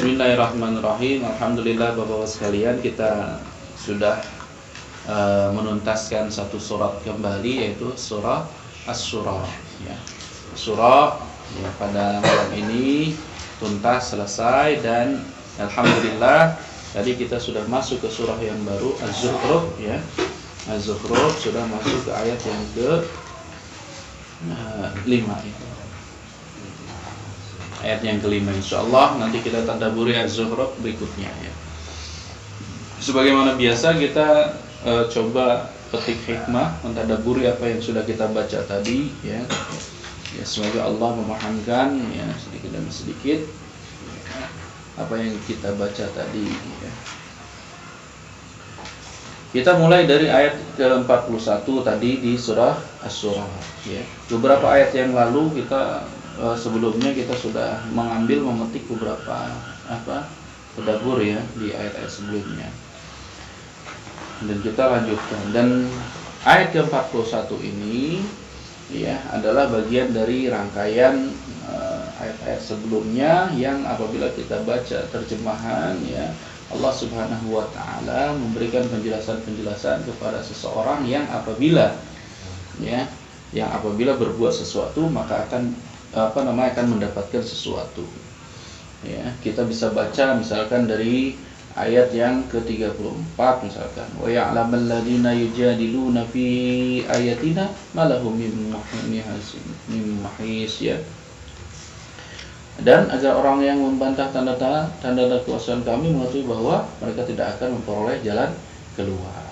Bismillahirrahmanirrahim. Alhamdulillah Bapak-Bapak sekalian, kita sudah menuntaskan satu surat kembali, yaitu surah Asy-Syura ya. Surah ya, pada malam ini tuntas selesai, dan alhamdulillah tadi kita sudah masuk ke surah yang baru, Az-Zukhruf ya. Az-Zukhruf sudah masuk ke ayat yang ke-5 itu. Ayat yang kelima, insyaallah nanti kita tadabburi Az-Zukhruf berikutnya ya. Sebagaimana biasa kita coba petik hikmah, mentadabburi apa yang sudah kita baca tadi ya. Ya, semoga Allah memahamkan ya sedikit demi sedikit apa yang kita baca tadi ya. Kita mulai dari ayat ke-41 tadi di surah Asy-Syura ya. Beberapa ayat yang lalu kita sebelumnya kita sudah memetik beberapa tadabbur ya di ayat-ayat sebelumnya. Dan kita lanjutkan, dan ayat ke-41 ini ya adalah bagian dari rangkaian ayat-ayat sebelumnya yang apabila kita baca terjemahan ya, Allah Subhanahu wa taala memberikan penjelasan-penjelasan kepada seseorang yang apabila berbuat sesuatu maka akan mendapatkan sesuatu. Ya, kita bisa baca misalkan dari ayat yang ke-34 misalkan, wa ya'lamal ladzina yujadiluna fi ayatina ma lahum min mahis ya. Dan agar orang yang membantah tanda-tanda kekuasaan kami mengetahui bahwa mereka tidak akan memperoleh jalan keluar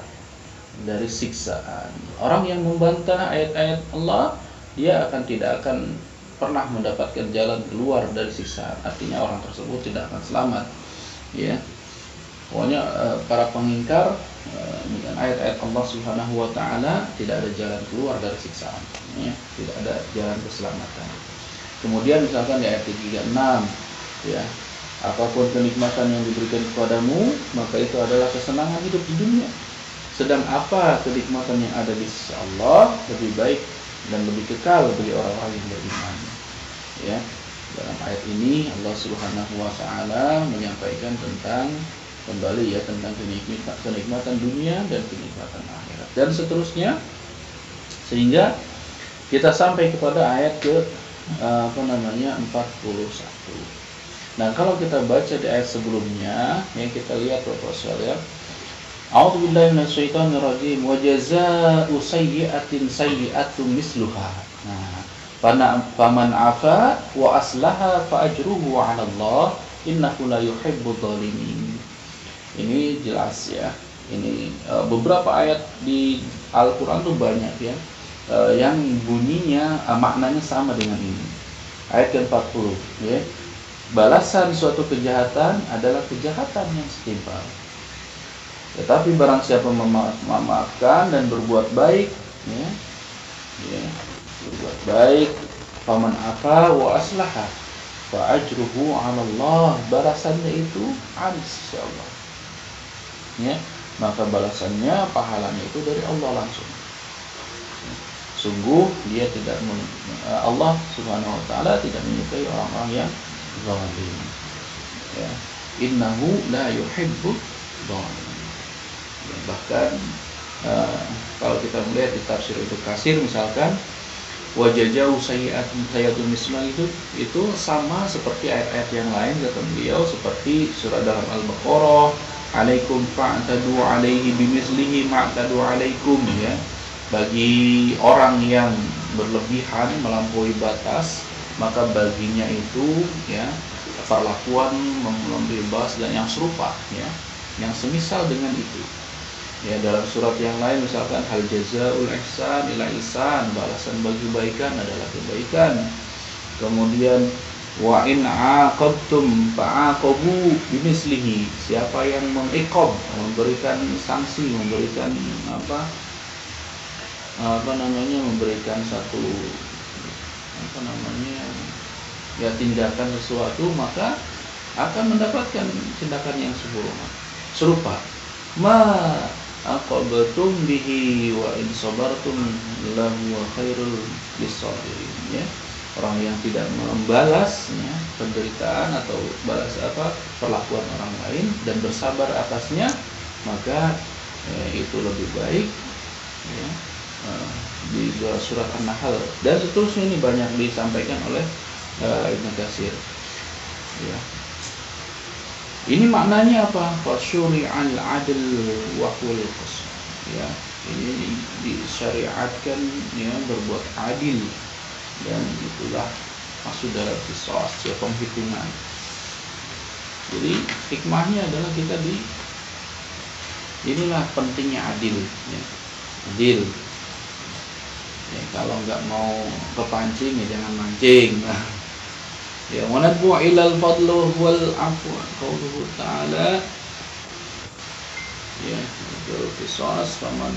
dari siksaan. Orang yang membantah ayat-ayat Allah, dia tidak akan pernah mendapatkan jalan keluar dari siksaan. Artinya orang tersebut tidak akan selamat ya. Pokoknya para pengingkar dengan ayat-ayat Allah Subhanahu wa taala tidak ada jalan keluar dari siksaan ya, tidak ada jalan keselamatan. Kemudian misalkan di ayat 36 ya, apapun kenikmatan yang diberikan kepadamu maka itu adalah kesenangan hidup di dunia. Sedang apa kenikmatan yang ada di sisi Allah lebih baik dan lebih kekal bagi orang-orang yang beriman ya. Dalam ayat ini Allah Subhanahu wa taala menyampaikan tentang kembali ya tentang kenikmatan dunia dan kenikmatan akhirat dan seterusnya, sehingga kita sampai kepada ayat ke 41. Nah, kalau kita baca di ayat sebelumnya yang kita lihat Bapak sekalian, a'udzubillahi minasyaitonir rajim, wa jazaa'u sayyi'atin sayyi'atun misluha. Nah, faman 'afa wa aslaha fa ajruhu 'ala Allah innahu la yuhibbudz dzalimin. Ini jelas ya. Ini beberapa ayat di Al-Qur'an tuh banyak ya yang bunyinya maknanya sama dengan ini. Ayat ke-40 ya. Balasan suatu kejahatan adalah kejahatan yang setimpal. Tetapi barang siapa memaafkan dan berbuat baik ya, berbuat baik, faman afa wa aslaha fa ajruhu 'ala Allah, balasannya itu ada sisi Allah. Ya, maka balasannya, pahalanya itu dari Allah langsung. Sungguh dia Allah Subhanahu wa taala tidak menyukai orang-orang yang zalim. Ya, innahu la yuhibbudz zalimin. Ya, bahkan kalau kita melihat di tafsir Ibnu Katsir misalkan, wajajau sayyatun mislah itu sama seperti ayat-ayat yang lain kata beliau, seperti surah dalam Al-Baqarah, alaikum fa'tadu alaihi bimislihi ma'tadu alaikum ya. Bagi orang yang berlebihan melampaui batas, maka baginya itu ya perlakuan melampaui batas dan yang serupa ya, yang semisal dengan itu. Ya, dalam surat yang lain misalkan hal jazaul ihsan ila ihsan, balasan bagi kebaikan adalah kebaikan. Kemudian wa in aqabtum fa'aqabu bimislihi, siapa yang mengiqab, memberikan sanksi, memberikan memberikan satu tindakan sesuatu, maka akan mendapatkan tindakan yang serupa. Ma aqabtum bihi wa in sabartum lahu khairul lisabirin ya. orang yang tidak membalas ya, penderitaan atau balas perlakuan orang lain dan bersabar atasnya, maka itu lebih baik ya. Di surat An-Nahl dan seterusnya ini banyak disampaikan oleh Ibnu Katsir ya. Ini maknanya apa? Fasyuri'al 'adl wa huwal qisas ya. Ini disyariatkan ya berbuat adil, dan itulah maksud dari qisas ya, penghitungan. Jadi hikmahnya adalah kita inilah pentingnya adil ya. Adil ya, kalau nggak mau kepancing ya jangan mancing. Nah, ya wanadbu ilal fadlu wal afwa qauluhu ta'ala ya bil qisas faman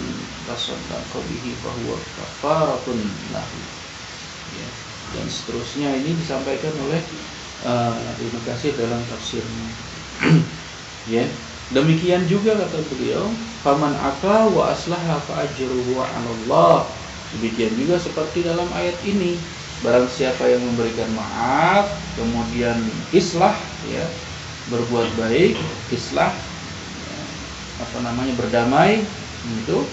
tasaddaqa bihi fahuwa kafaratun lahu ya, dan seterusnya. Ini disampaikan oleh Ibnu Katsir dalam tafsirnya. Ya, demikian juga kata beliau, faman afa wa aslaha fa ajruhu 'ala Allah. Demikian juga seperti dalam ayat ini, barang siapa yang memberikan maaf kemudian islah ya, berbuat baik, islah ya, berdamai, itu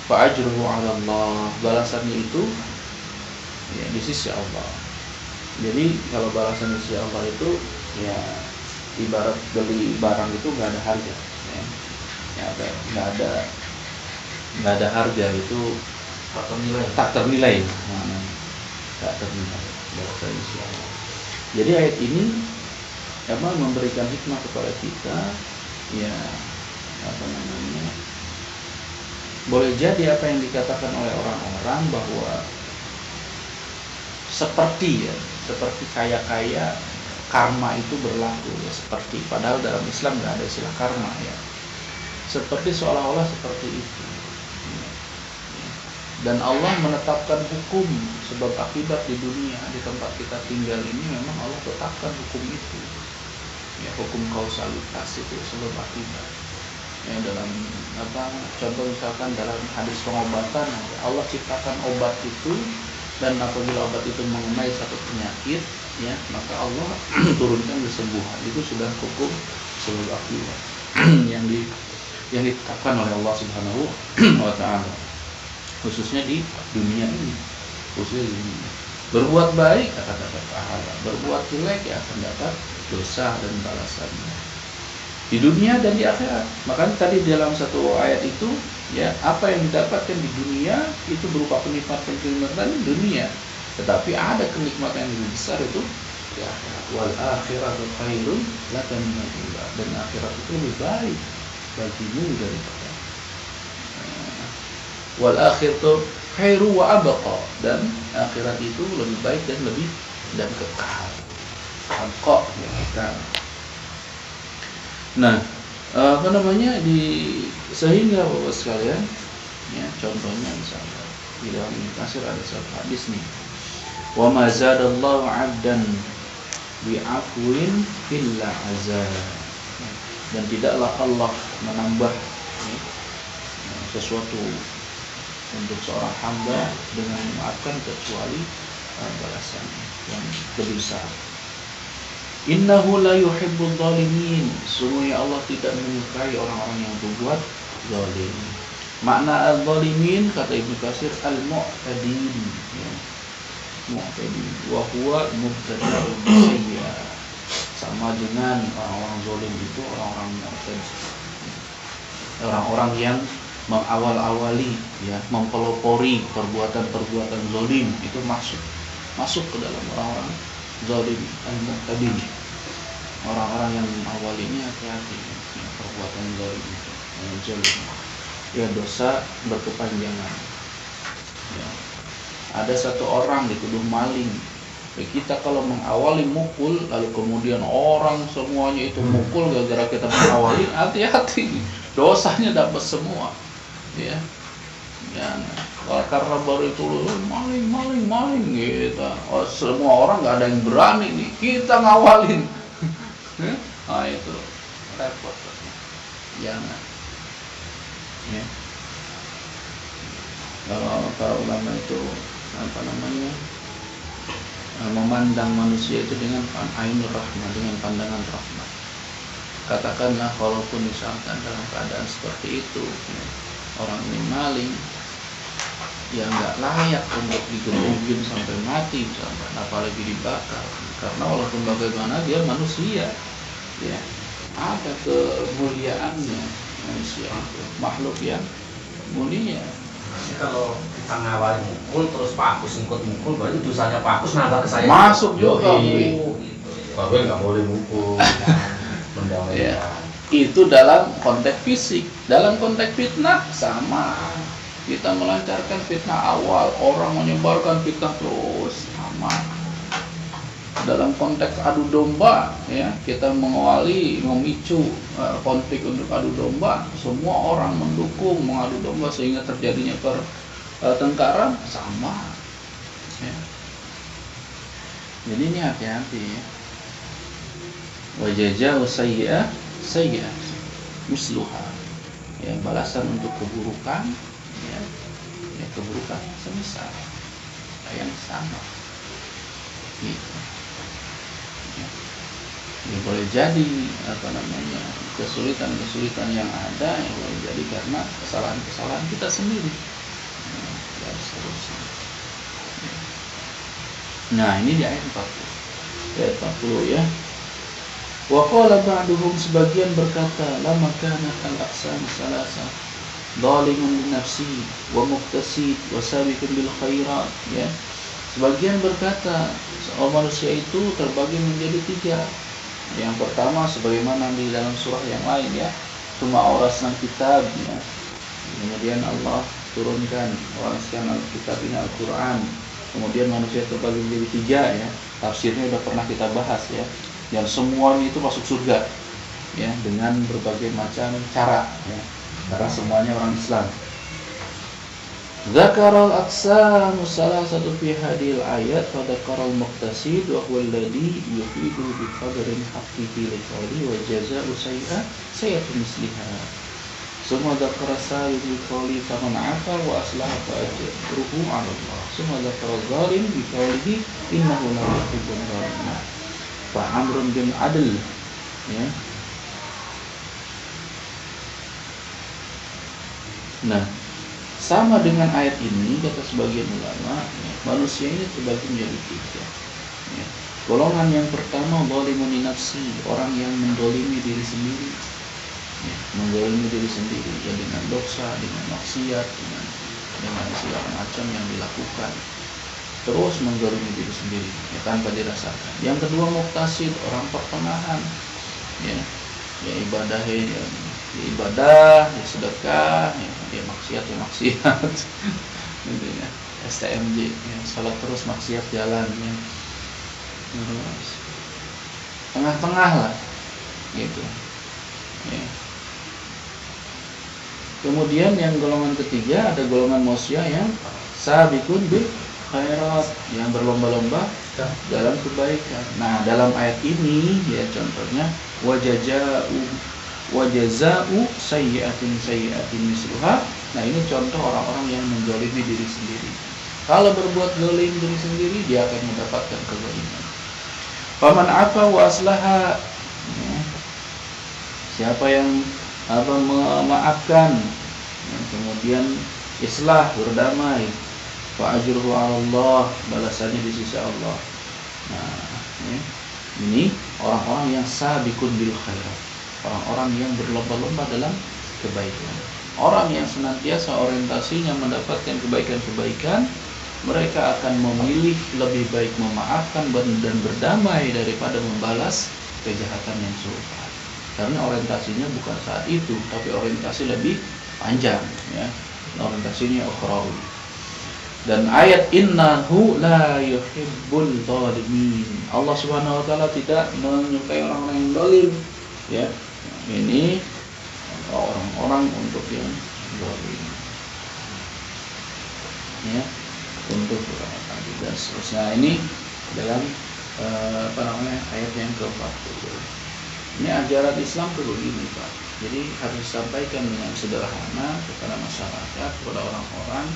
fa ajruhu 'ala Allah, balasannya itu ya di sisi Allah. Jadi kalau balasan di sisi Allah itu ya ibarat beli barang itu nggak ada harga ya. Nggak ada harga, itu tak ternilai bahasa Insyaallah. Jadi ayat ini memberikan hikmah kepada kita ya, boleh jadi apa yang dikatakan oleh orang-orang bahwa seperti kaya karma itu berlaku ya, seperti, padahal dalam Islam nggak ada istilah karma ya, seperti seolah-olah seperti itu. Dan Allah menetapkan hukum sebab akibat di dunia, di tempat kita tinggal ini memang Allah tetapkan hukum itu ya, hukum kausalitas itu, sebab akibat ya. Dalam contoh misalkan dalam hadis pengobatan, Allah ciptakan obat itu, dan apabila obat itu mengenai satu penyakit ya, maka Allah turunkan kesembuhan. Itu sudah hukum sebab akibat yang ditetapkan oleh Allah Subhanahu wa ta'ala, khususnya di dunia ini, Berbuat baik akan dapat pahala, berbuat jelek ya akan dapat dosa dan balasannya di dunia dan di akhirat. Makanya tadi dalam satu ayat itu ya, apa yang didapatkan di dunia itu berupa kenikmatan di dunia, tetapi ada kenikmatan yang lebih besar itu di akhirat. Wal akhiratu khairun laka minal ula, dan akhirat itu lebih baik bagimu daripada wal akhiratu khairu wa abqa, dan akhirat itu lebih baik dan kekal. Abqa ya, kekal. Nah, sehingga Bapak sekalian ya, contohnya misalnya di dalam Ibnu Katsir ada satu hadis nih, wa ma zadallahu 'abdan bi'afwin illa azab, dan tidaklah Allah menambah ya, sesuatu untuk seorang hamba dengan memaafkan kecuali balasan yang lebih besar. Innahu la yuhibbul zalimin, sungguhnya Allah tidak menyukai orang-orang yang berbuat zalim. Makna al-zalimin kata Ibnu Katsir al-mu'tadin ya. Mu'tadin wa huwa mubtada'un sayya, sama dengan orang-orang zalim itu orang-orang mu'tadin, orang-orang yang mengawal-awali ya, mempelopori perbuatan-perbuatan zalim, itu masuk ke dalam orang-orang zalim al-mu'tadin. Orang-orang yang mengawalinya hati-hati ya, perbuatan zalim ya, dosa berkepanjangan ya. Ada satu orang dituduh maling ya, kita kalau mengawali mukul, lalu kemudian orang semuanya itu mukul gara-gara kita mengawali, hati-hati, dosanya dapat semua ya. Karena baru itu maling gitu, semua orang nggak ada yang berani nih, kita ngawalin. Nah itu repot, jangan ya. Kalau para ulama itu memandang manusia itu dengan ainur rahmah, dengan pandangan rahmat. Katakanlah walaupun misalkan dalam keadaan seperti itu, ya, orang ini maling, ya nggak layak untuk digebugin sampai mati misalkan, apalagi dibakar. Karena walaupun bagaimana dia manusia, ya ada kemuliaannya manusia itu, makhluk yang mulia. Jadi kalau kita ngawal mukul terus Pak Agus ikut mukul, berarti dosanya Pak Agus nambah ke saya. Masuk juga. Bapak nggak boleh mukul. Ya, itu dalam konteks fisik. Dalam konteks fitnah sama. Kita melancarkan fitnah awal, orang menyebarkan fitnah terus sama. Dalam konteks adu domba, ya kita mengawali, memicu konflik untuk adu domba, semua orang mendukung mengadu domba sehingga terjadinya pertengkaran sama. Ya. Jadi ini hati-hati. Ya. Wajaza'u sayyi'ah sayyi'ah misluha. Ya, balasan untuk keburukan, ya keburukan semisal yang sama. Gitu. Ya, boleh jadi kesulitan yang ada yang boleh jadi karena kesalahan kita sendiri, dan seterusnya. Nah ini di ayat 40 ya. Wa qala ba'duhum, sebagian berkata, lama kanat al-aqsam salasa zalimun li nafsi wa muqtasid wa sabiqun bil khairat, ya. Sebagian berkata manusia itu terbagi menjadi 3. Yang pertama sebagaimana di dalam surah yang lain, ya, cuma awrasna kitab, ya. Kemudian Allah turunkan awraskan kitab ini Al-Quran. Kemudian manusia terbagi menjadi 3, ya. Tafsirnya sudah pernah kita bahas, ya. Yang semuanya itu masuk surga, ya, dengan berbagai macam cara, ya. Karena semuanya orang Islam. Zakarul aqsamu salasatu fi hadil ayat wa zakarul muqtasid wa huwa alladhi yufidu bi qadrin haqqihi li qawli wa jazaa'u sayyi'atin misliha. Summa zakara sa'i bi qawli faman 'afa wa aslaha fa ajruhu 'ala Allah. Summa zakara zalim bi qawlihi innahu la yuhibbul zalimin. Fa amrun bin adl, ya. Nah, sama dengan ayat ini kata sebagian ulama, ya, manusia ini terbagi menjadi 3. Ya. Golongan yang pertama zalimun li nafsi, orang yang mendolimi diri sendiri, ya, mendolimi diri sendiri, ya, dengan dosa, dengan maksiat, dengan segala macam yang dilakukan, terus mendolimi diri sendiri, ya, tanpa dirasakan. Yang kedua muqtasid, orang pertengahan, ya, ya ibadah, ya sedekah, ya maksiat, gitu, ya. STMJ, ya, salat terus maksiat jalan, ya. Terus tengah-tengah lah, gitu, ya. Kemudian yang golongan ketiga ada golongan manusia yang sabiqun bil khairat, yang berlomba-lomba dalam kebaikan. Nah dalam ayat ini, ya, contohnya wajaza'u sayyi'atin misluha. Nah ini contoh orang-orang yang menzalimi diri sendiri. Kalau berbuat zalim diri sendiri, dia akan mendapatkan kezaliman. Faman 'afa wa aslaha, ya. Siapa yang memaafkan, ya, kemudian islah, berdamai, fa ajruhu 'ala Allah, balasannya di sisi Allah. Nah, ya, ini orang-orang yang sabiqun bil khairat, orang-orang yang berlomba-lomba dalam kebaikan. Orang yang senantiasa orientasinya mendapatkan kebaikan-kebaikan, mereka akan memilih lebih baik memaafkan dan berdamai daripada membalas kejahatan yang serupa. Karena orientasinya bukan saat itu, tapi orientasi lebih panjang, ya. Orientasinya ukhrawi. Dan ayat innahu la yuhibbul zalimin, Allah Subhanahu wa taala tidak menyukai orang-orang yang zalim, ya. Ini orang-orang untuk yang zalim, ya, untuk orang dan seterusnya. Ini dalam ayat yang ke-40. Ini ajaran Islam itu begini, Pak. Jadi harus disampaikan dengan sederhana kepada masyarakat, kepada orang-orang,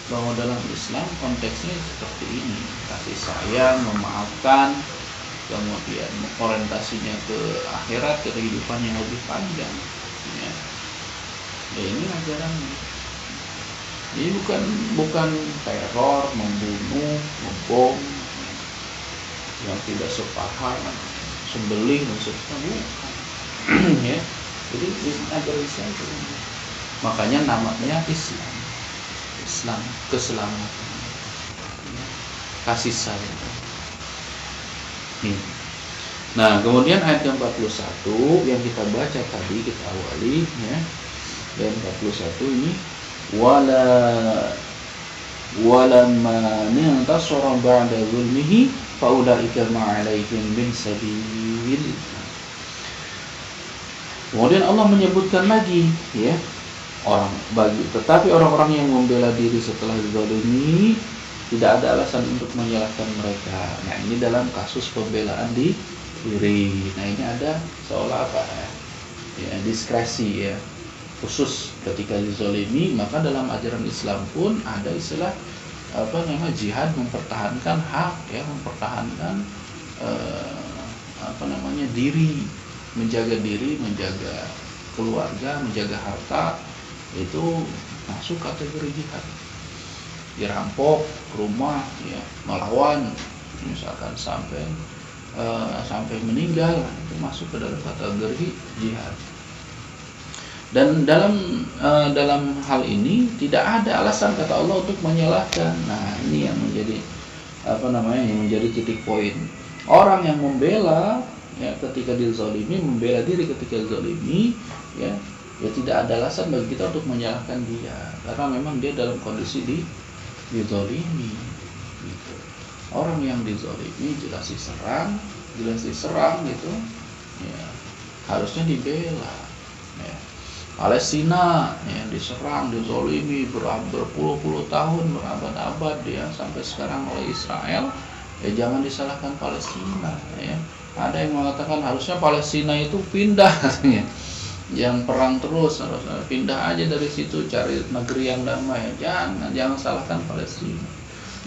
bahwa dalam Islam konteksnya seperti ini, kasih sayang, memaafkan, kemudian orientasinya ke akhirat, ke kehidupan yang lebih panjang, ya. Ini ajarannya. Jadi bukan teror, membunuh, membom, yang tidak sepaham, sembelih dan sebagainya, bukan. Ya. Jadi ajaran Islam itu. Makanya namanya Islam keselamatan, kasih sayang. Nah, kemudian ayat yang 41 yang kita baca tadi, kita awali ya. Ayat 41 ini walamma intasara ba'da zulmihi faulaika ma'alaihim min sabil. Kemudian Allah menyebutkan lagi ya, tetapi orang-orang yang membela diri setelah dizalimi tidak ada alasan untuk menyalahkan mereka. Nah, ini dalam kasus pembelaan diri. Nah, ini ada seolah apa ya, diskresi ya, khusus ketika dizalimi. Maka dalam ajaran Islam pun ada istilah jihad, mempertahankan hak ya, mempertahankan diri, menjaga keluarga, menjaga harta, itu masuk kategori jihad. Dirampok rumah ya, melawan misalkan sampai meninggal, itu masuk ke dalam kategori jihad. Dan dalam hal ini tidak ada alasan kata Allah untuk menyalahkan. Nah, ini yang menjadi yang menjadi titik poin. Orang yang membela ya ketika dizalimi, membela diri ketika dizalimi ya tidak ada alasan bagi kita untuk menyalahkan dia, karena memang dia dalam kondisi dizalimi gitu. Orang yang dizalimi jelas diserang gitu ya, harusnya dibela ya. Palestina ya, diserang, dizalimi berpuluh-puluh tahun, berabad-abad ya, sampai sekarang oleh Israel, ya jangan disalahkan Palestina ya. Ada yang mengatakan harusnya Palestina itu pindah katanya, yang perang terus, harusnya pindah aja dari situ, cari negeri yang damai. Jangan salahkan Palestina.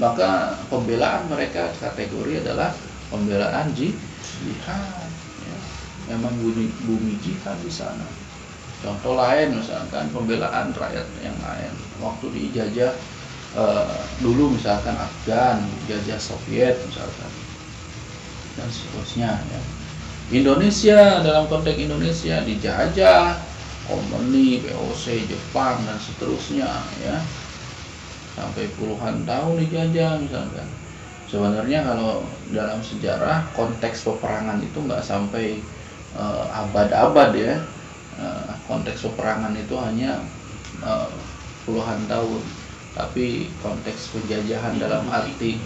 Maka pembelaan mereka kategori adalah pembelaan jihad ya. Memang bumi jihad di sana. Contoh lain misalkan pembelaan rakyat yang lain waktu dijajah dulu, misalkan Afgan, dijajah Soviet misalkan, dan seterusnya ya. Indonesia, dalam konteks Indonesia dijajah Komuni, VOC, Jepang dan seterusnya ya, sampai puluhan tahun dijajah misalkan. Sebenarnya kalau dalam sejarah konteks peperangan itu nggak sampai abad-abad ya. Konteks peperangan itu hanya puluhan tahun, tapi konteks penjajahan dalam arti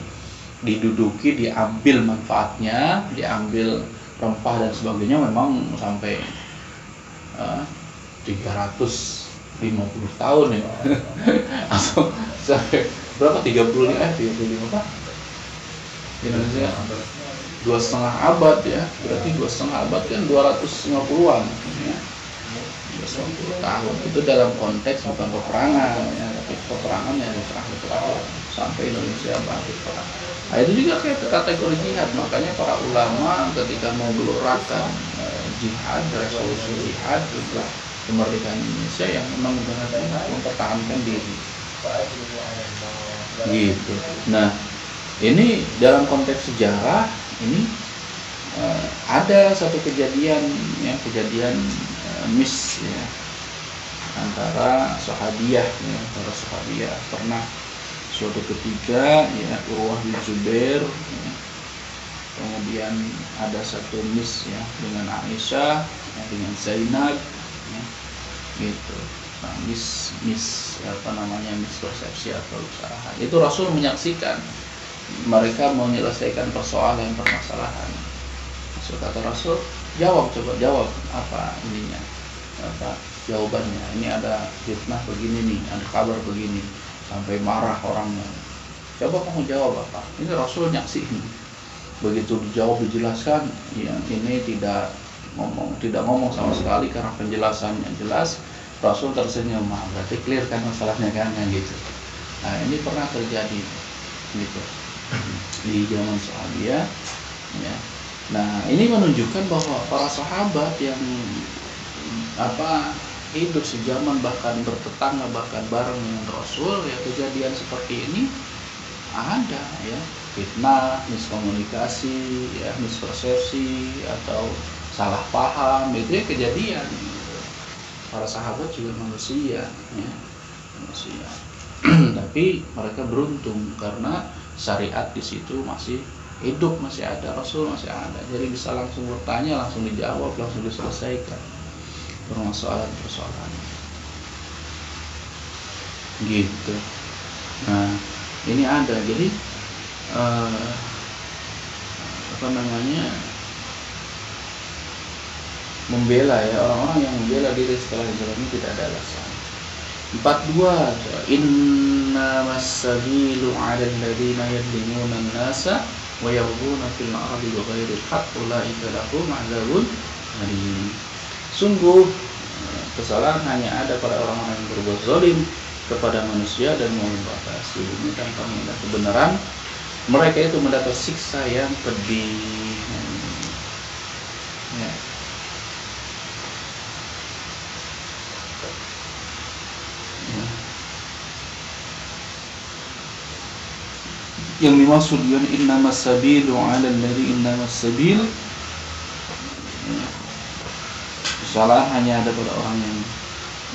diduduki, diambil manfaatnya, diambil rempah dan sebagainya, memang sampai 350 tahun ya. Atau sampai berapa, 35 apa? Indonesia 2,5 abad ya, berarti 2,5 abad kan 250-an ya. 250 tahun itu dalam konteks bukan peperangan ya, tapi peperangan yang terakhir sampai Indonesia bangkit perang. Nah, itu juga kayak kategori jihad. Makanya para ulama ketika mau gelurakan jihad, resolusi jihad untuk kemerdekaan Indonesia, yang memang benar-benar mempertahankan diri gitu. Nah, ini dalam konteks sejarah ini ada satu kejadian miss ya, antara sahabiah ya, para sahabiah. Pernah suatu ketika ya, Urwah bin Zubair ya, kemudian ada satu miss ya dengan Aisyah ya, dengan Zainab ya, gitu. Nah, miss persepsi atau usaha itu, Rasul menyaksikan mereka menyelesaikan persoalan permasalahan. So, kata Rasul, coba jawab apa ininya, apa jawabannya. Ini ada fitnah begini nih, ada kabar begini, sampai marah orangnya. Coba kamu jawab apa? Ini Rasul nyaksiin. Begitu dijawab, dijelaskan, ya ini tidak ngomong sama sekali karena penjelasannya jelas. Rasul tersenyum, berarti clear kan masalahnya kan gitu. Nah, ini pernah terjadi gitu di zaman Sahabiyah ya. Nah, ini menunjukkan bahwa para sahabat yang hidup sejaman bahkan bertetangga bahkan bareng dengan Rasul ya, kejadian seperti ini ada ya, fitnah, miskomunikasi ya, mispersepsi atau salah paham, itu ya kejadian. Para sahabat juga manusia ya, manusia. Tapi mereka beruntung karena syariat di situ masih hidup, masih ada, Rasul masih ada, jadi bisa langsung bertanya, langsung dijawab, langsung diselesaikan permasalahan-permasalahan gitu. Nah, ini ada, jadi membela ya, orang-orang yang membela diri setelah hijrah ini tidak ada alasan. 42 innamas sabilu 'alal ladzina yadlimuna an-nasa wa yabghuna fil ardi bighairi haqq ulaika lahum 'adzabun alim. Sungguh kesalahan hanya ada pada orang-orang yang berbuat zalim kepada manusia dan membatasi bumi tanpa mengenal kebenaran. Mereka itu mendapat siksa yang pedih. Ya. Yang dimaksud dengan innamas sabilu 'alal ladzi innamas sabil, kesalahan hanya ada pada orang yang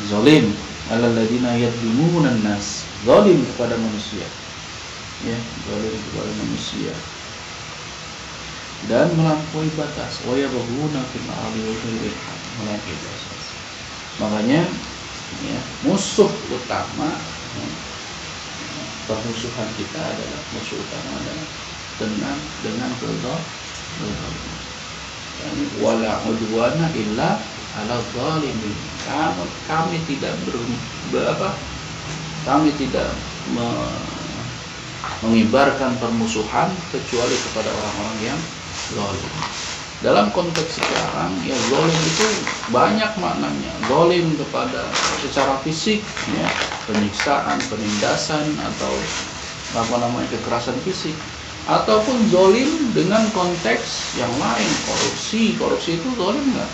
zalim, 'alal ladzina yadlimuna an-nas, zalim kepada manusia ya, zalim kepada manusia dan melampaui batas, wa yabghuna fil ardi bighairi haqq, melampaui batas. Makanya ya, musuh utama permusuhan kita adalah, musuh utama adalah dengan kezaliman. Wala udwana illa ala zalimin. Kami tidak mengibarkan permusuhan kecuali kepada orang-orang yang zalim. Dalam konteks sekarang ya, zalim itu banyak maknanya. Zalim kepada secara fisik ya, penyiksaan, penindasan atau kekerasan fisik, ataupun zalim dengan konteks yang lain, korupsi itu zalim enggak?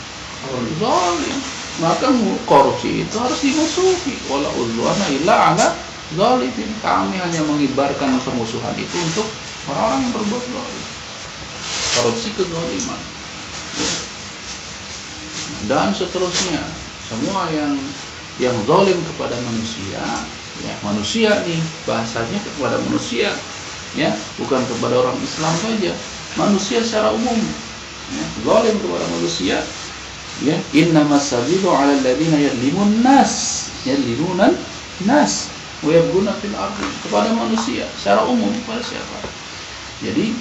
Zalim. Maka korupsi itu harus dimusuhi. Wala udwana illa ala zalimin. Kami hanya mengibarkan permusuhan itu untuk orang-orang yang berbuat zalim. Korupsi kezaliman ya. Dan seterusnya, semua yang zalim kepada manusia ya, manusia nih bahasanya kepada manusia ya, bukan kepada orang Islam saja, manusia secara umum ya, zalim kepada manusia ya, innamas sabilu 'alal ladzina yadlimuna nas wa yabghuna fil ardi, kepada manusia secara umum, kepada siapa. Jadi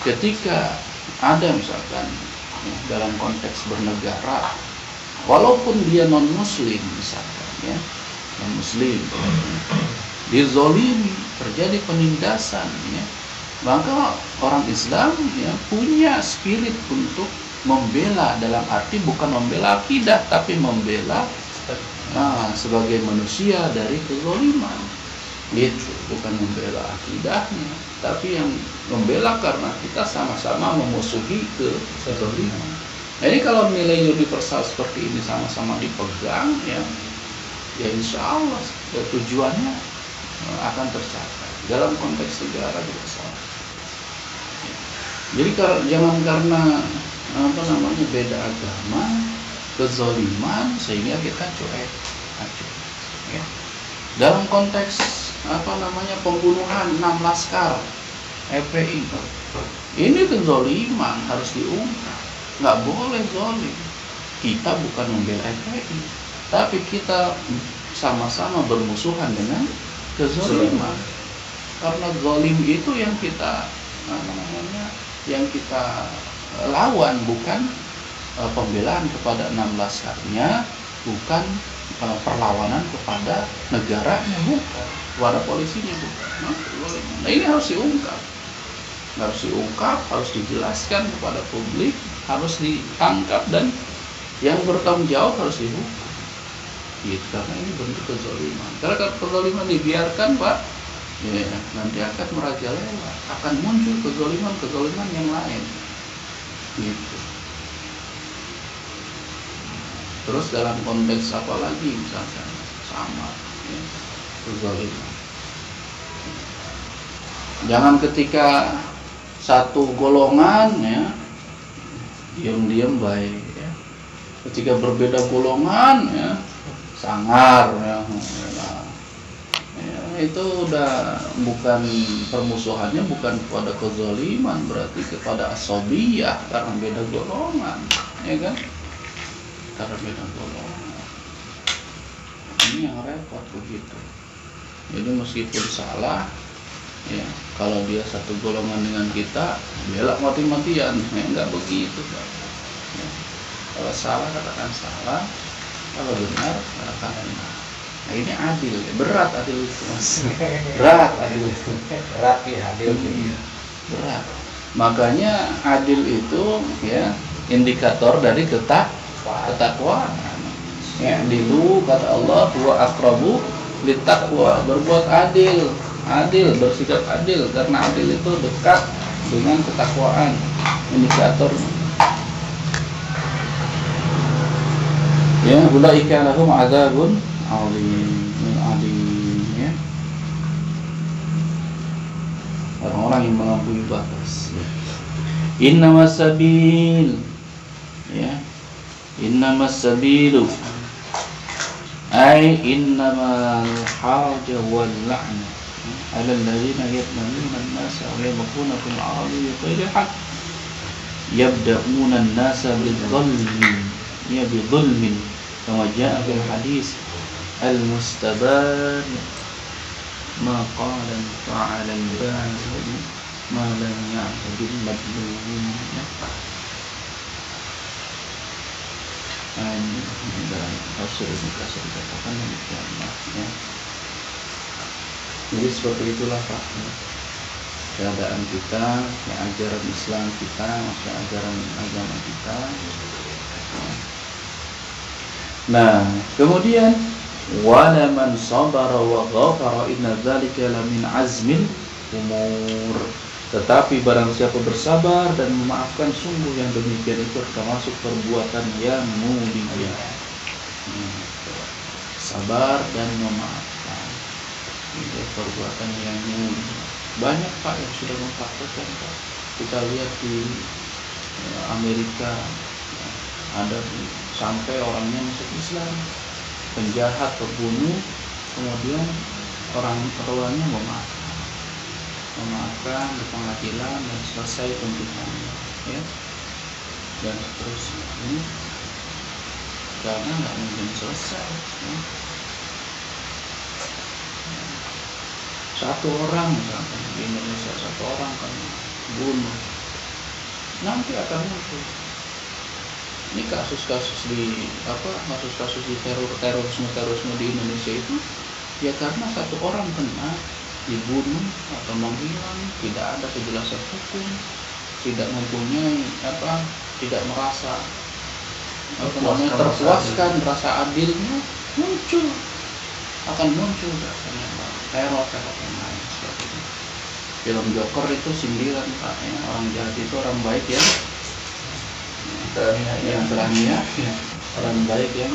ketika ada misalkan ya, dalam konteks bernegara, walaupun dia non muslim misalkan ya, non muslim dizolimi, terjadi penindasan ya, maka orang Islam ya punya spirit untuk membela, dalam arti bukan membela akidah tapi membela sebagai manusia dari kezaliman gitu, bukan membela akidahnya tapi yang membela karena kita sama-sama memusuhi kezaliman. Nah, ini kalau nilai universal seperti ini sama-sama dipegang ya insya Allah ya, tujuannya akan tercapai dalam konteks negara juga sama. Jadi jangan karena beda agama, kezaliman sehingga kita cuek ya. Dalam konteks pembunuhan 6 laskar FPI, ini kezaliman harus diungkap, nggak boleh zalim. Kita bukan membela FPI, tapi kita sama-sama bermusuhan dengan kezaliman. Karena zalim itu yang kita lawan, bukan pembelaan kepada 6 laskarnya, bukan perlawanan kepada negaranya, bukan kepada polisinya, bukan. Nah, ini harus diungkap, harus dijelaskan kepada publik, harus ditangkap, dan yang bertanggung jawab harus dihukum gitu, karena ini bentuk kezaliman. Karena kezaliman dibiarkan Pak ya, nanti akan merajalela, akan muncul kezaliman yang lain gitu. Terus dalam konteks apa lagi misalnya sama ya, kezaliman. Jangan ketika satu golongan ya diam-diam baik ya. Ketika berbeda golongan ya sangar ya. Ya, itu udah bukan permusuhannya, bukan kepada kezaliman, berarti kepada asobiyah karena beda golongan, ya kan? Karena beda golongan. Ini yang repot begitu. Jadi meskipun salah, ya kalau dia satu golongan dengan kita, bela mati-matian, ya enggak begitu, Pak. Ya. Kalau salah katakan salah, kalau benar katakan benar. Nah ini adil, ya. Berat adil itu mas. Berat adil itu. Berat ya adil. Iya, berat. Makanya adil itu ya indikator dari ketakwaan. Ya, dilu kata Allah huwa aqrabu littaqwa, berbuat adil, bersikap adil, karena adil itu dekat dengan ketakwaan. Indikator ya ulaika lahum adzabun alim ya. Orang-orang yang melampaui batas. Innamas sabil ya. Innamas sabilu ay innamal haja wal la'na ala alladhina yatmanuna an-nasa wa yabquna fil ardi bighairi haqq yabda'una an-nasa bidh-dhalmi ya bidh-dhulmin kama jaa fil hadis al-mustaban ma qala ta'ala al-ba'd ma lam ya'tadil madlum. Dalam tafsir Ibnu Katsir dikatakan demikian ya. Jadi seperti itulah Pak keadaan kita, ya, ajaran Islam kita, maksudnya ajaran agama kita. Nah, kemudian wala man sabara wa ghafara inna dzalika lamin azmil umur. Tetapi barang siapa bersabar dan memaafkan, sungguh yang demikian itu termasuk perbuatan yang mulia. Sabar dan memaafkan itu perbuatan yang mulia. Banyak Pak yang sudah mempraktekkan Pak. Kita lihat di Amerika ada sampai orangnya masuk Islam, penjahat, pembunuh, kemudian orang tuanya memaafkan di pengadilan dan selesai tuntutannya ya, dan seterusnya. Ini karena nggak mungkin selesai ya. Satu orang misalkan di Indonesia, satu orang kan bunuh, nanti akan muncul ini kasus-kasus di terorisme di Indonesia itu ya karena satu orang kena dibunuh atau menghilang, tidak ada kejelasan hukum, tidak mempunyai tidak merasa terpuaskan rasa adilnya, akan muncul rasanya teror yang lain seperti itu. Film Joker itu sindiran Pak ya, orang jahat itu orang baik yang teraniaya, orang baik yang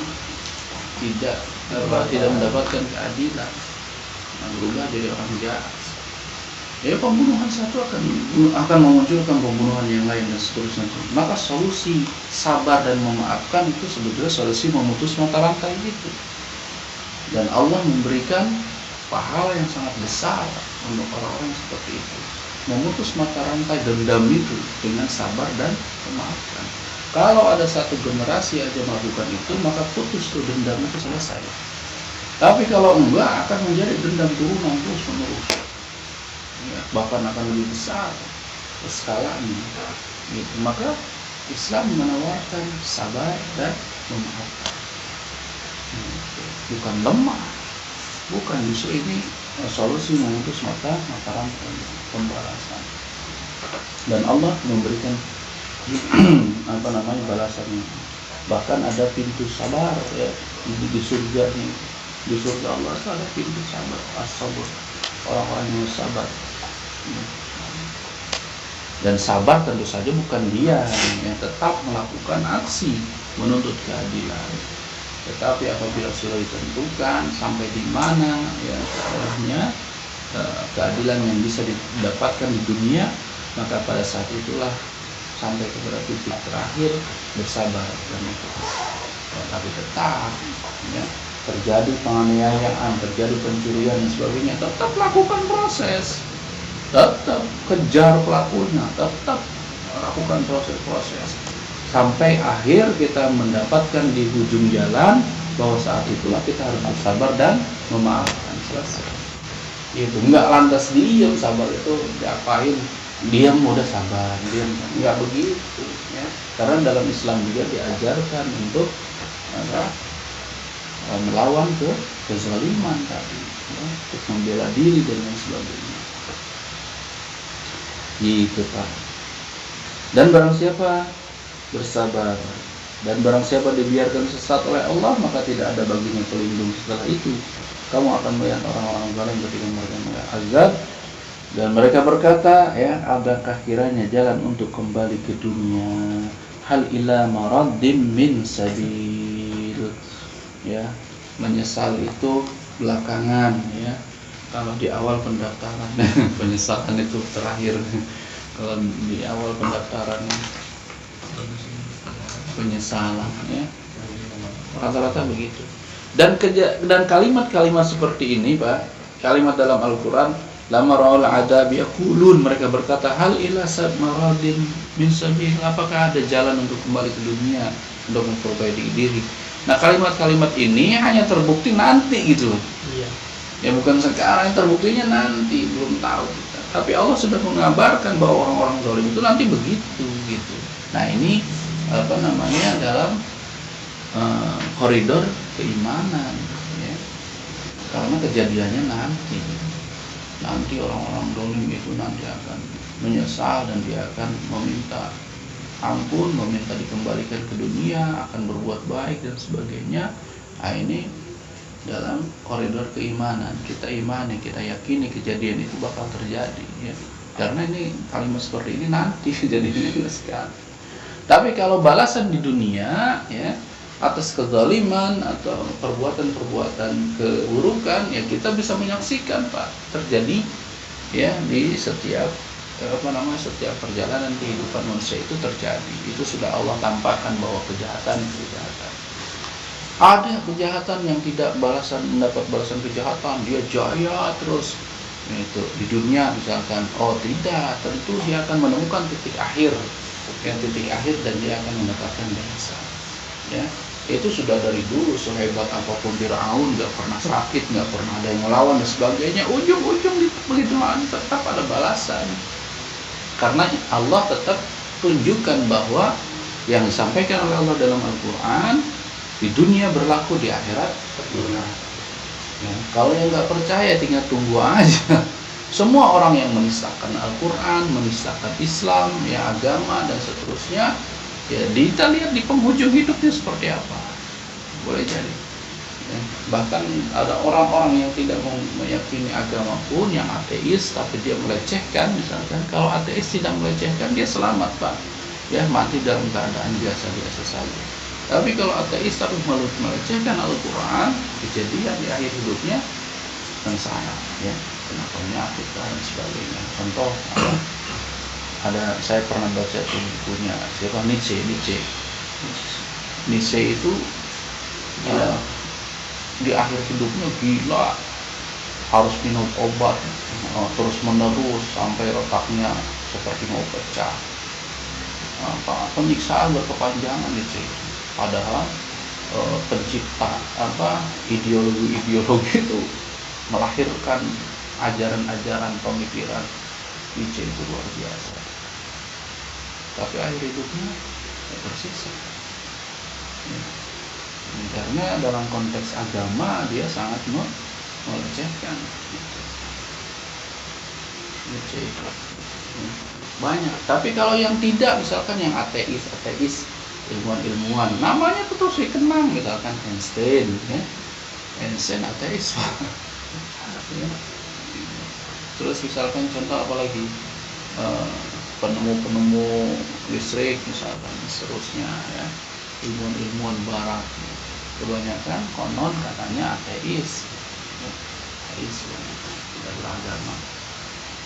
tidak mendapatkan keadilan, berubah jadi orang jahat. Ya pembunuhan satu akan memunculkan pembunuhan yang lain dan seterusnya. Maka solusi sabar dan memaafkan itu sebetulnya solusi memutus mata rantai itu. Dan Allah memberikan pahala yang sangat besar untuk orang-orang seperti itu. Memutus mata rantai dendam itu dengan sabar dan memaafkan. Kalau ada satu generasi aja melakukan itu, maka putus tuh dendam itu selesai. Tapi kalau enggak, akan menjadi dendam turunan terus menerus. Ya, bahkan akan lebih besar skalanya. Gitu. Maka Islam menawarkan sabar dan memaafkan. Bukan lemah, bukan, justru ini solusi memutus mata rantai pembalasan. Dan Allah memberikan balasannya. Bahkan ada pintu sabar ya di surga Allah ada pintu sabar, as-sabr. orang-orang yang sabar. Dan sabar tentu saja bukan dia yang tetap melakukan aksi menuntut keadilan. Tetapi apabila sudah ditentukan sampai di mana ya setelahnya keadilan yang bisa didapatkan di dunia, maka pada saat itulah sampai kepada titik terakhir bersabar dan ikhlas. Tapi tetap ya, terjadi penganiayaan, terjadi pencurian dan sebagainya, tetap lakukan proses, tetap kejar pelakunya, tetap lakukan proses-proses sampai akhir kita mendapatkan di ujung jalan bahwa saat itulah kita harus bersabar dan memaafkan. Selesai. Itu enggak lantas diam. Sabar itu diapain? Diam udah sabar, diam, enggak begitu ya. Karena dalam Islam juga diajarkan untuk melawan kezaliman tadi ya, untuk membela diri dan lain sebagainya. Gitu Pak. Dan barang siapa bersabar dan barang siapa dibiarkan sesat oleh Allah, maka tidak ada baginya pelindung setelah itu. Kamu akan melihat orang-orang zalim ketika mereka melihat azab, dan mereka berkata, ya, adakah kiranya jalan untuk kembali ke dunia? Hal ila maraddim min sabil. Ya, menyesal itu belakangan ya. Kalau di awal pendaftaran penyesalan itu terakhir. Kalau di awal pendaftaran penyesalan ya. Rata-rata begitu. Dan kalimat-kalimat seperti ini, Pak, kalimat dalam Al-Qur'an, lama ra'ul adab yaqulun, mereka berkata, hal ila maradin min sabil, apakah ada jalan untuk kembali ke dunia untuk memperbaiki diri. Nah, kalimat-kalimat ini hanya terbukti nanti gitu. Iya. Ya bukan sekarang, terbuktinya nanti, belum tahu kita. Tapi Allah sudah mengabarkan bahwa orang-orang zalim itu nanti begitu gitu. Nah, ini dalam koridor keimanan ya. Karena kejadiannya nanti orang-orang zalim itu nanti akan menyesal dan dia akan meminta ampun, meminta dikembalikan ke dunia, akan berbuat baik dan sebagainya. Nah, ini dalam koridor keimanan, kita imani, kita yakini kejadian itu bakal terjadi ya. Karena ini kalimat seperti ini nanti kejadiannya sekarang. Tapi kalau balasan di dunia ya atas kezaliman atau perbuatan-perbuatan keburukan, ya kita bisa menyaksikan Pak terjadi ya di setiap setiap perjalanan kehidupan manusia itu terjadi. Itu sudah Allah tampakkan bahwa kejahatan. Ada kejahatan yang tidak mendapat balasan kejahatan, dia jaya terus. Itu di dunia misalkan, oh tidak, tentu dia akan menemukan titik akhir dan dia akan mendapatkan balasan. Ya, itu sudah dari dulu. Sehebat apapun Firaun, nggak pernah sakit, nggak pernah ada yang melawan dan sebagainya. Ujung-ujung begituan tetap ada balasan. Karena Allah tetap tunjukkan bahwa yang disampaikan oleh Allah dalam Al-Quran di dunia berlaku di akhirat benar. Ya, kalau yang nggak percaya tinggal tunggu aja. Semua orang yang menistakan Al-Quran, menistakan Islam, ya agama dan seterusnya, ya kita lihat di penghujung hidupnya seperti apa. Boleh jadi. Ya, bahkan ada orang-orang yang tidak meyakini agama pun, yang ateis, tapi dia melecehkan misalkan. Kalau ateis tidak melecehkan, dia selamat Pak. Ya mati dalam keadaan biasa-biasa saja. Tapi kalau ateis tapi melecehkan Al-Quran, kejadian di akhir hidupnya sengsara, ya, kena penyakit dan sebagainya. Contoh ada saya pernah baca bukunya siapa, Nietzsche itu ya, di akhir hidupnya gila, harus minum obat terus menerus sampai otaknya seperti mau pecah. Penyiksaan berkepanjangan Nietzsche. Padahal pencipta ideologi itu melahirkan ajaran-ajaran pemikiran Nietzsche itu luar biasa. Tapi akhir hidupnya tersiksa. Ya. Karena dalam konteks agama dia sangat melecehkan. Nietzsche itu banyak. Tapi kalau yang tidak, misalkan yang ateis, ilmuwan, namanya tuh terus dikenang, misalkan Einstein, ya. Einstein ateis, ya. Terus misalkan contoh apalagi penemu-penemu listrik misalkan, seterusnya ya, ilmuwan-ilmuwan barat, kebanyakan konon katanya ateis, ateis tidak beragama.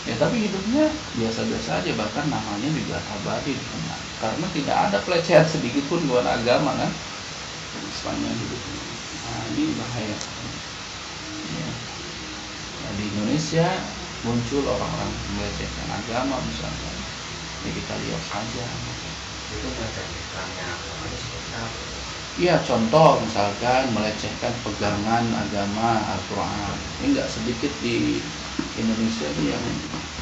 Ya tapi hidupnya biasa-biasa aja, bahkan namanya juga abadi dikenal, karena tidak ada pelecehan sedikit pun luar agama kan, sepanjang hidupnya. Nah ini bahaya. Ya. Nah, di Indonesia muncul orang-orang melecehkan agama misalkan, ya kita lihat saja. Itu melecehkannya agama seperti apa? Iya, contoh misalkan melecehkan pegangan agama Al-Quran. Ini nggak sedikit di Indonesia ini yang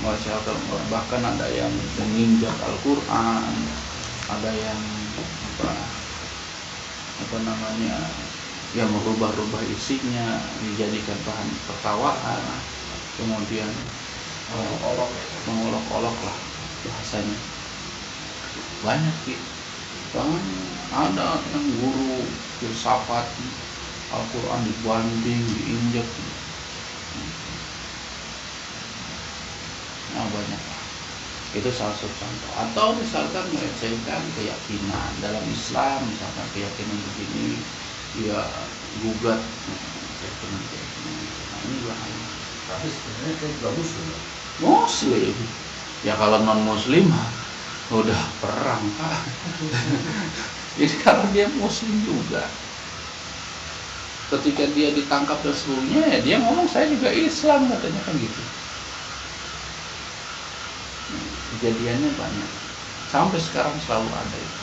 melecehkan, bahkan ada yang menginjak Al-Quran, ada yang apa namanya, yang merubah-rubah isinya dijadikan bahan tertawaan, kemudian mengolok-olok lah bahasanya. Banyak gitu. Ada yang guru filsafat Al-Quran dibanting, diinjak. Nah banyak lah. Itu salah satu contoh. Atau misalkan melecehkan keyakinan dalam Islam, misalkan keyakinan begini, dia gugat keyakinan. Nah ini bahaya. Tapi sebenarnya saya juga muslim. Muslim. Ya kalau non muslim udah perang Pak. Jadi kalau dia muslim juga, ketika dia ditangkap dan sebelumnya, ya dia ngomong saya juga Islam katanya kan gitu. Kejadiannya banyak, sampai sekarang selalu ada itu.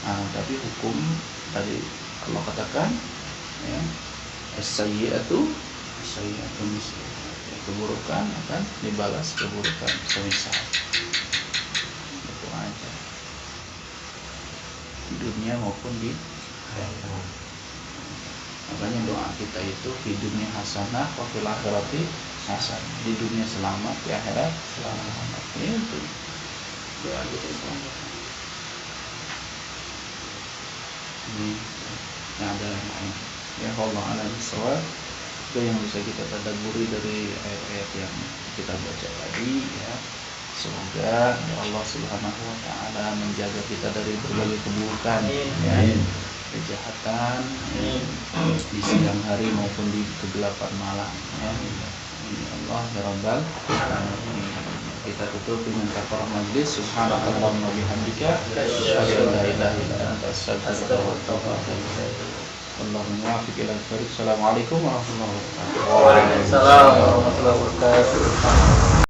Nah, tapi hukum tadi Allah katakan, ya, as-sayyi'atu mislu, keburukan akan dibalas keburukan semisal. Itu aja, di dunia maupun di akhirat. Makanya doa kita itu di dunia hasanah wa fil akhirati hasanah, di dunia selamat, di akhirat selamat. Itu doa kita selamat. Ini yang ada yang lain. Ya Allah ala bisawab. Itu yang bisa kita tadabburi dari ayat-ayat yang kita baca tadi, ya. Semoga ya Allah Subhanahu wa taala menjaga kita dari berbagai keburukan, ya, kejahatan, ya, di siang hari maupun di kegelapan malam, ya. Ya Allah ya Rabbal alamin. Kita tutup dengan kafarah majlis. Subhanakallahumma wa bihamdika asyhadu an la ilaha illa anta astaghfiruka wa atubu ilaik. Allahumma waffiq ila al-khair. Assalamualaikum warahmatullahi wabarakatuh. Waalaikumsalam warahmatullahi wabarakatuh.